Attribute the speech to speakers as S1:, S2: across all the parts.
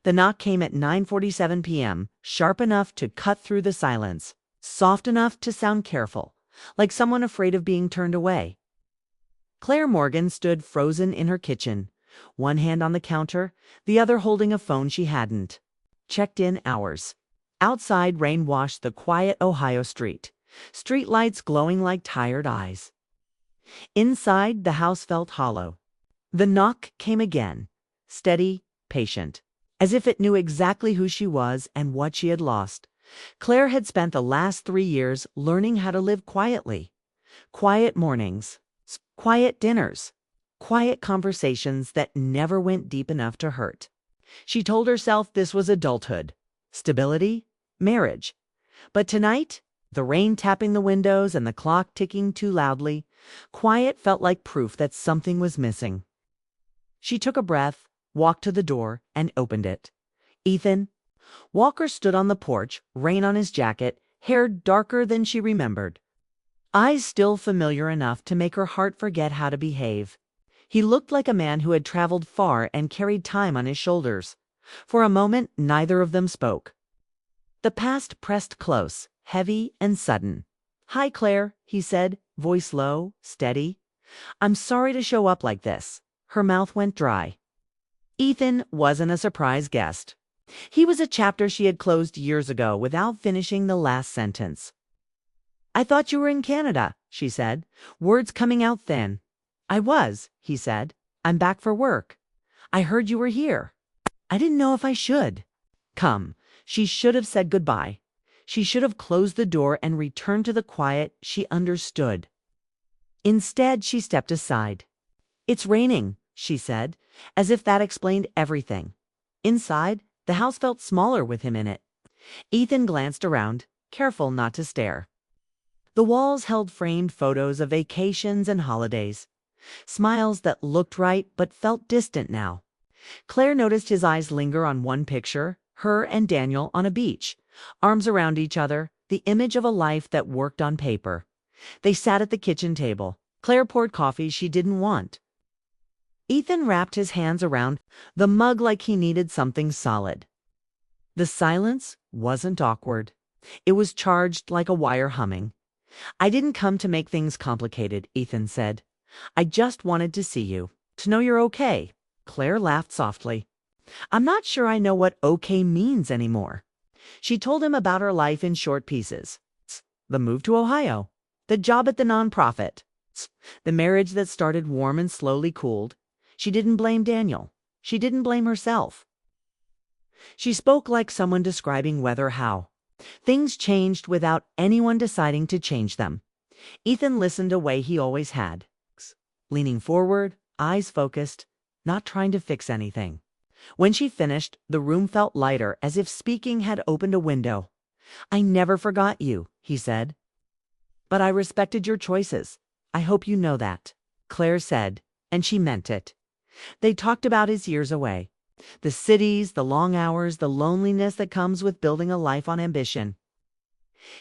S1: The knock came at 9:47 p.m., sharp enough to cut through the silence, soft enough to sound careful, like someone afraid of being turned away. Claire Morgan stood frozen in her kitchen, one hand on the counter, the other holding a phone she hadn't checked in hours. Outside, rain washed the quiet Ohio street, streetlights glowing like tired eyes. Inside, the house felt hollow. The knock came again, steady, patient, as if it knew exactly who she was and what she had lost. Claire had spent the last 3 years learning how to live quietly. Quiet mornings, quiet dinners, quiet conversations that never went deep enough to hurt. She told herself this was adulthood, stability, marriage. But tonight, the rain tapping the windows and the clock ticking too loudly, quiet felt like proof that something was missing. She took a breath, walked to the door, and opened it. Ethan. Walker stood on the porch, rain on his jacket, hair darker than she remembered. Eyes still familiar enough to make her heart forget how to behave. He looked like a man who had traveled far and carried time on his shoulders. For a moment, neither of them spoke. The past pressed close, heavy and sudden. "Hi, Claire," he said, voice low, steady. "I'm sorry to show up like this." Her mouth went dry. Ethan wasn't a surprise guest. He was a chapter she had closed years ago without finishing the last sentence. "I thought you were in Canada," she said, words coming out thin. "I was," he said. "I'm back for work. I heard you were here. I didn't know if I should." Come, she should have said goodbye. She should have closed the door and returned to the quiet she understood. Instead, she stepped aside. "It's raining," she said, as if that explained everything. Inside, the house felt smaller with him in it. Ethan glanced around, careful not to stare. The walls held framed photos of vacations and holidays. Smiles that looked right but felt distant now. Claire noticed his eyes linger on one picture, her and Daniel on a beach, arms around each other, the image of a life that worked on paper. They sat at the kitchen table. Claire poured coffee she didn't want. Ethan wrapped his hands around the mug like he needed something solid. The silence wasn't awkward. It was charged like a wire humming. "I didn't come to make things complicated," Ethan said. "I just wanted to see you, to know you're okay." Claire laughed softly. "I'm not sure I know what okay means anymore." She told him about her life in short pieces. The move to Ohio, the job at the nonprofit, the marriage that started warm and slowly cooled. She didn't blame Daniel. She didn't blame herself. She spoke like someone describing weather how things changed without anyone deciding to change them. Ethan listened a way he always had, leaning forward, eyes focused, not trying to fix anything. When she finished, the room felt lighter, as if speaking had opened a window. "I never forgot you," he said. "But I respected your choices. I hope you know that," Claire said, and she meant it. They talked about his years away. The cities, the long hours, the loneliness that comes with building a life on ambition.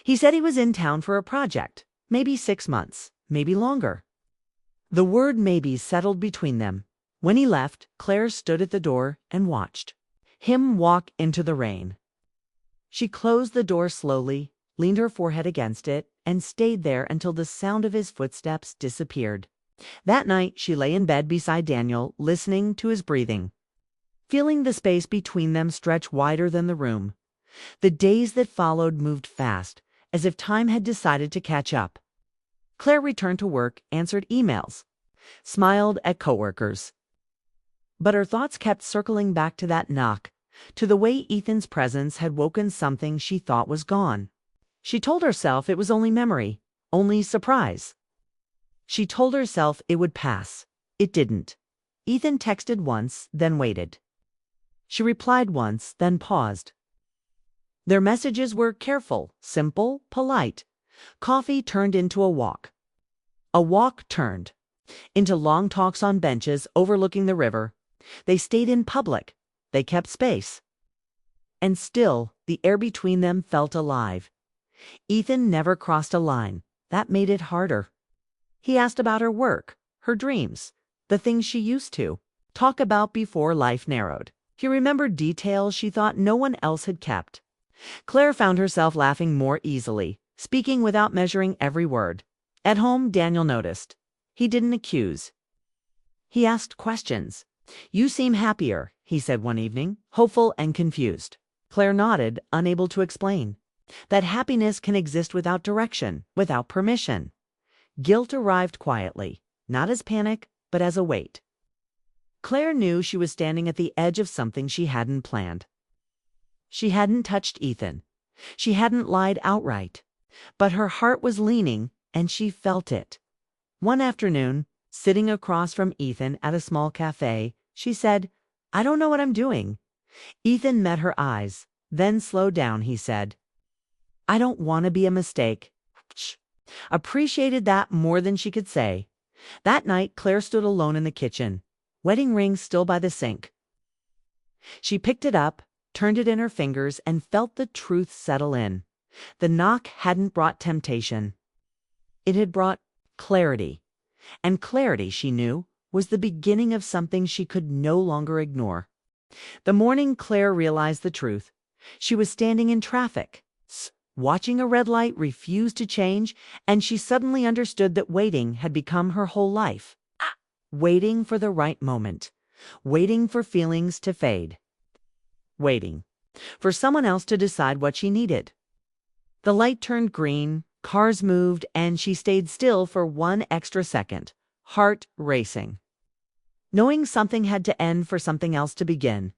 S1: He said he was in town for a project, maybe 6 months, maybe longer. The word maybe settled between them. When he left, Claire stood at the door and watched him walk into the rain. She closed the door slowly, leaned her forehead against it, and stayed there until the sound of his footsteps disappeared. That night, she lay in bed beside Daniel, listening to his breathing, feeling the space between them stretch wider than the room. The days that followed moved fast, as if time had decided to catch up. Claire returned to work, answered emails, smiled at coworkers. But her thoughts kept circling back to that knock, to the way Ethan's presence had woken something she thought was gone. She told herself it was only memory, only surprise. She told herself it would pass. It didn't. Ethan texted once, then waited. She replied once, then paused. Their messages were careful, simple, polite. Coffee turned into a walk. A walk turned into long talks on benches overlooking the river. They stayed in public. They kept space. And still, the air between them felt alive. Ethan never crossed a line. That made it harder. He asked about her work, her dreams, the things she used to talk about before life narrowed. He remembered details she thought no one else had kept. Claire found herself laughing more easily, speaking without measuring every word. At home, Daniel noticed. He didn't accuse. He asked questions. "You seem happier," he said one evening, hopeful and confused. Claire nodded, unable to explain. That happiness can exist without direction, without permission. Guilt arrived quietly, not as panic, but as a weight. Claire knew she was standing at the edge of something she hadn't planned. She hadn't touched Ethan. She hadn't lied outright. But her heart was leaning, and she felt it. One afternoon, sitting across from Ethan at a small cafe, she said, "I don't know what I'm doing." Ethan met her eyes, then slowed down, he said, "I don't want to be a mistake." Appreciated that more than she could say. That night, Claire stood alone in the kitchen, wedding ring still by the sink. She picked it up, turned it in her fingers, and felt the truth settle in. The knock hadn't brought temptation. It had brought clarity. And clarity, she knew, was the beginning of something she could no longer ignore. The morning Claire realized the truth, she was standing in traffic, watching a red light refuse to change, and she suddenly understood that waiting had become her whole life. Waiting for the right moment. Waiting for feelings to fade. Waiting for someone else to decide what she needed. The light turned green, cars moved, and she stayed still for one extra second, heart racing. Knowing something had to end for something else to begin.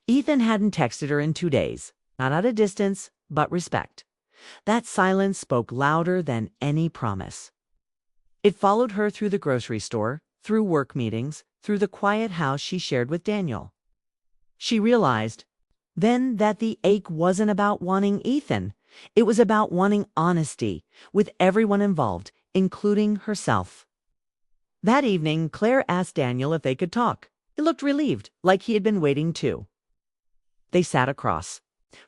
S1: Ethan hadn't texted her in 2 days, not out of distance, but respect. That silence spoke louder than any promise. It followed her through the grocery store, through work meetings, through the quiet house she shared with Daniel. She realized then that the ache wasn't about wanting Ethan. It was about wanting honesty with everyone involved, including herself. That evening, Claire asked Daniel if they could talk. He looked relieved, like he had been waiting too. They sat across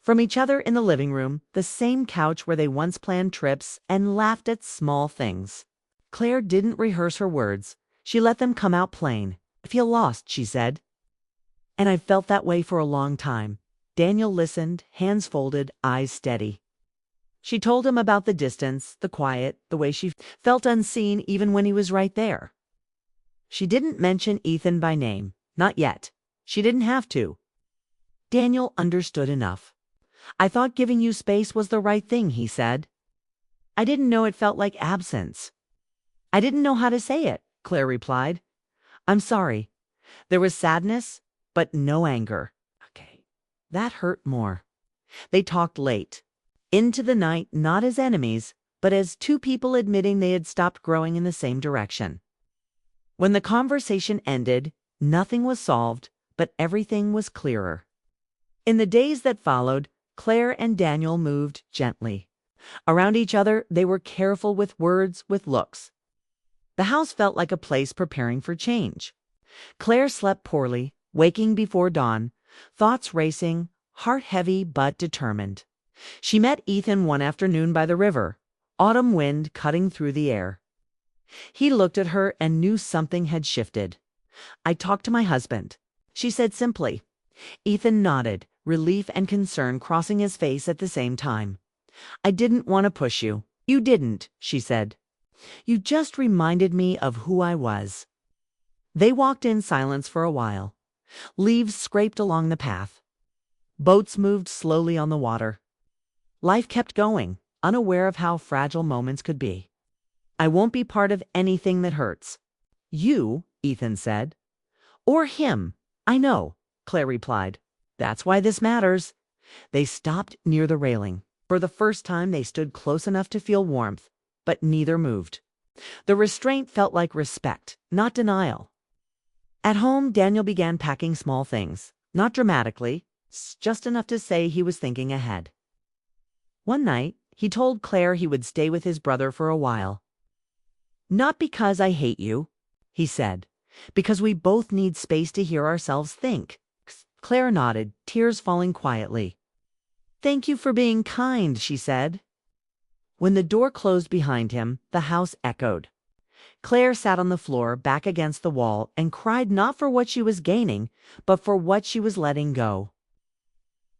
S1: from each other in the living room, the same couch where they once planned trips, and laughed at small things. Claire didn't rehearse her words. She let them come out plain. "I feel lost," she said. "And I've felt that way for a long time." Daniel listened, hands folded, eyes steady. She told him about the distance, the quiet, the way she felt unseen even when he was right there. She didn't mention Ethan by name, not yet. She didn't have to. Daniel understood enough. "I thought giving you space was the right thing," he said. "I didn't know it felt like absence." "I didn't know how to say it," Claire replied. "I'm sorry." There was sadness, but no anger. Okay, that hurt more. They talked late. Into the night, not as enemies, but as two people admitting they had stopped growing in the same direction. When the conversation ended, nothing was solved, but everything was clearer. In the days that followed, Claire and Daniel moved gently. Around each other, they were careful with words, with looks. The house felt like a place preparing for change. Claire slept poorly, waking before dawn, thoughts racing, heart heavy but determined. She met Ethan one afternoon by the river, autumn wind cutting through the air. He looked at her and knew something had shifted. "I talked to my husband," she said simply. Ethan nodded, relief and concern crossing his face at the same time. "I didn't want to push you." "You didn't," she said. "You just reminded me of who I was." They walked in silence for a while. Leaves scraped along the path. Boats moved slowly on the water. Life kept going, unaware of how fragile moments could be. "I won't be part of anything that hurts." "You," Ethan said. "Or him. I know," Claire replied. "That's why this matters." They stopped near the railing. For the first time, they stood close enough to feel warmth, but neither moved. The restraint felt like respect, not denial. At home, Daniel began packing small things, not dramatically, just enough to say he was thinking ahead. One night, he told Claire he would stay with his brother for a while. "Not because I hate you," he said, "because we both need space to hear ourselves think." Claire nodded, tears falling quietly. "Thank you for being kind," she said. When the door closed behind him, the house echoed. Claire sat on the floor, back against the wall, and cried not for what she was gaining, but for what she was letting go.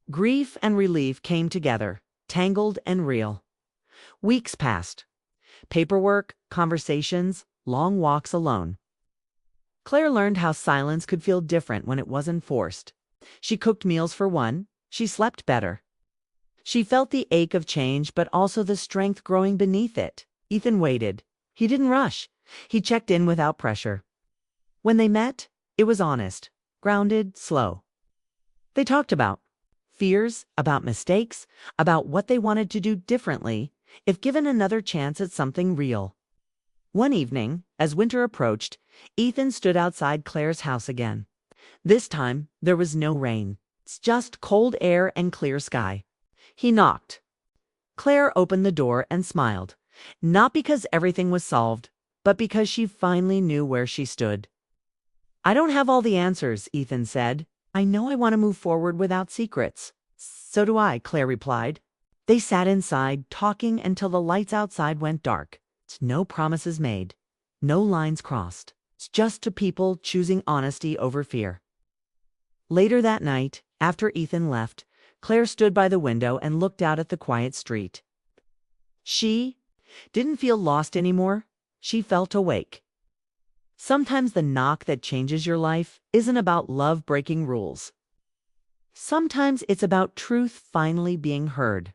S1: Grief and relief came together, tangled and real. Weeks passed. Paperwork, conversations, long walks alone. Claire learned how silence could feel different when it wasn't forced. She cooked meals for one. She slept better. She felt the ache of change, but also the strength growing beneath it. Ethan waited. He didn't rush. He checked in without pressure. When they met, it was honest, grounded, slow. They talked about fears, about mistakes, about what they wanted to do differently if given another chance at something real. One evening, as winter approached, Ethan stood outside Claire's house again. This time, there was no rain. It's just cold air and clear sky. He knocked. Claire opened the door and smiled, not because everything was solved, but because she finally knew where she stood. "I don't have all the answers," Ethan said. "I know I want to move forward without secrets." "So do I," Claire replied. They sat inside, talking until the lights outside went dark. No promises made, no lines crossed. It's just two people choosing honesty over fear. Later that night, after Ethan left, Claire stood by the window and looked out at the quiet street. She didn't feel lost anymore. She felt awake. Sometimes the knock that changes your life isn't about love breaking rules. Sometimes it's about truth finally being heard.